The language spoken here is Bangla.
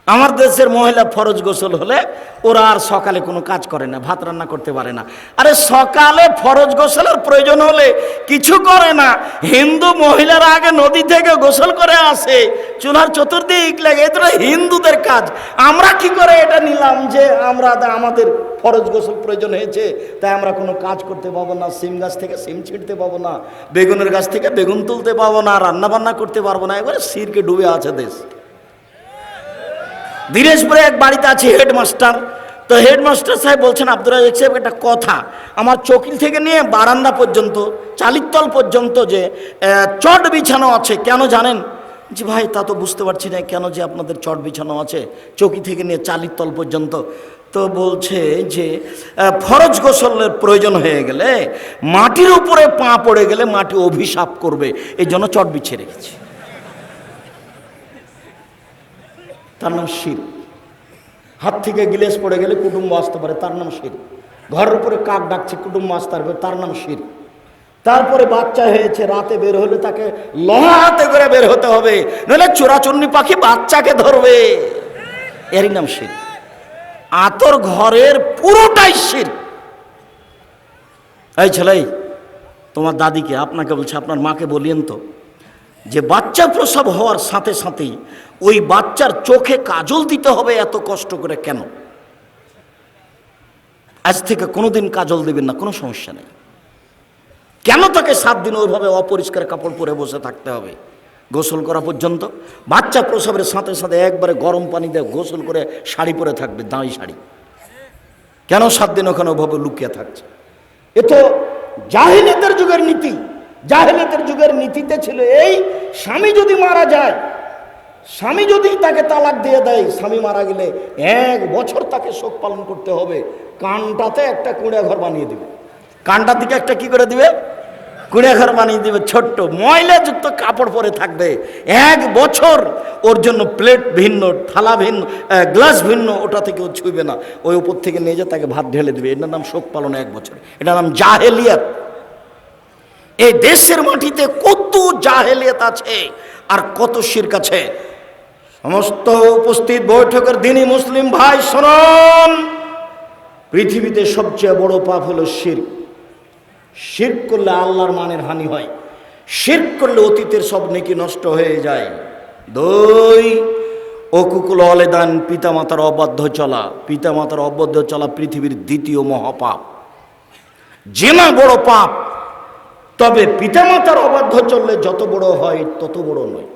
আমার দেশের মহিলা ফরজ গোসল হলে ওরা আর সকালে কোনো কাজ করে না, ভাত রান্না করতে পারে না। আরে সকালে ফরজ গোসলের প্রয়োজন হলে কিছু করে না, হিন্দু মহিলারা আগে নদী থেকে গোসল করে আসে, চুলার চতুর্দিক লাগে, এটা হিন্দুদের কাজ। আমরা কি করে এটা নিলাম যে আমাদের ফরজ গোসল প্রয়োজন হয়েছে, তাই আমরা কোনো কাজ করতে পাবো না, সিম গাছ থেকে সিম ছিঁড়তে পাবো না, বেগুনের গাছ থেকে বেগুন তুলতে পাবো না, রান্না বান্না করতে পারবো না। একবারে শিরকে ডুবে আছে দেশ। দিনাজপুরে এক বাড়িতে আছে হেডমাস্টার। তো হেডমাস্টার সাহেব বলছেন, আব্দুর রাজ্জাক সাহেব একটা কথা, আমার চকিল থেকে নিয়ে বারান্দা পর্যন্ত, চালিতল পর্যন্ত যে চট বিছানো আছে, কেন জানেন? জি ভাই, তা তো বুঝতে পারছি না কেন যে আপনাদের চট বিছানো আছে চকি থেকে নিয়ে চালিতল পর্যন্ত। তো বলছে যে ফরজ গোসলের প্রয়োজন হয়ে গেলে, মাটির উপরে পা পড়ে গেলে মাটি অভিশাপ করবে, এই জন্য চট বিছিয়ে রেখেছে। তার নাম শির। হাত থেকে গিলেস পড়ে গেলে কুটুম্ব আসতে পারে, তার নাম শির। ঘরের উপরে কাক ডাকছে, কুটুম্ব আসতে পারবে, তার নাম শির। তারপরে বাচ্চা হয়েছে, রাতে বের হলে তাকে লোহা হাতে করে বের হতে হবে, নইলে চোরাচুন্নি পাখি বাচ্চাকে ধরবে, এরই নাম শির। আতর ঘরের পুরোটাই শির। এই ছেলে, তোমার দাদিকে, আপনাকে বলছে, আপনার মাকে বলিয়েন তো যে বাচ্চা প্রসব হওয়ার সাথে সাথেই ওই বাচ্চার চোখে কাজল দিতে হবে এত কষ্ট করে কেন? আজ থেকে কোনোদিন কাজল দেবেন না, কোনো সমস্যা নেই। কেন তাকে 7 দিন ওইভাবে অপরিষ্কার কাপড় পরে বসে থাকতে হবে গোসল করা পর্যন্ত? বাচ্চা প্রসবের সাথে সাথে একবারে গরম পানি দিয়ে গোসল করে শাড়ি পরে থাকবে, দাঁড়ি শাড়ি। কেন 7 দিন ওখানে ওভাবে লুকিয়ে থাকছে? এ তো জাহিলিয়াতের যুগের নীতি। জাহিলিয়াতের যুগের নীতিতে ছিল এই, স্বামী যদি মারা যায়, স্বামী যদি তাকে তালাক দিয়ে দেয়, স্বামী মারা গেলে 1 বছর তাকে শোক পালন করতে হবে। কানটাতে একটা কুঁড়ে ঘর বানিয়ে দিবে, কানটার দিকে একটা কি করে দিবে, কুঁড়ে ঘর বানিয়ে দিবে, ছোট্ট ময়লাযুক্ত কাপড় পরে থাকবে 1 বছর। ওর জন্য প্লেট ভিন্ন, থালা ভিন্ন, গ্লাস ভিন্ন, ওটা থেকে ও ছুঁবে না। ওই উপর থেকে নিয়ে যা তাকে ভাত ঢেলে দিবে। এটার নাম শোক পালন 1 বছর, এটার নাম জাহেলিয়াত। এই দেশের মাটিতে কত জাহেলিয়াত আছে আর কত শিরক আছে। সমস্ত উপস্থিত বৈঠকের দিনই মুসলিম ভাই শুনুন, পৃথিবীতে সবচেয়ে বড় পাপ হলো শিরক। শিরক করলে আল্লাহর মানের হানি হয়, শিরক করলে অতীতের সব নেকি নষ্ট হয়ে যায়। 2, অকুকুল অলেদান, পিতামাতার অবাধ্য চলা। পিতামাতার অবাধ্য চলা পৃথিবীর 2য় মহাপাপ। জিনা বড় পাপ, তবে পিতামাতার অবাধ্য চললে যত বড় হয় তত বড় নয়।